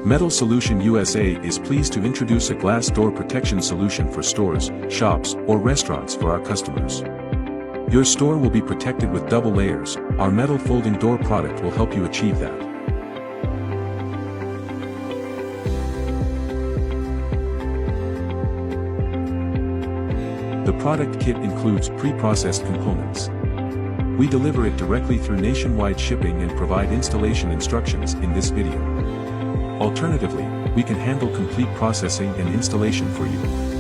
Metal Solution USA is pleased to introduce a glass door protection solution for stores, shops, or restaurants for our customers. Your store will be protected with double layers. Our metal folding door product will help you achieve that. The product kit includes pre-processed components. We deliver it directly through nationwide shipping and provide installation instructions in this video. Alternatively, we can handle complete processing and installation for you.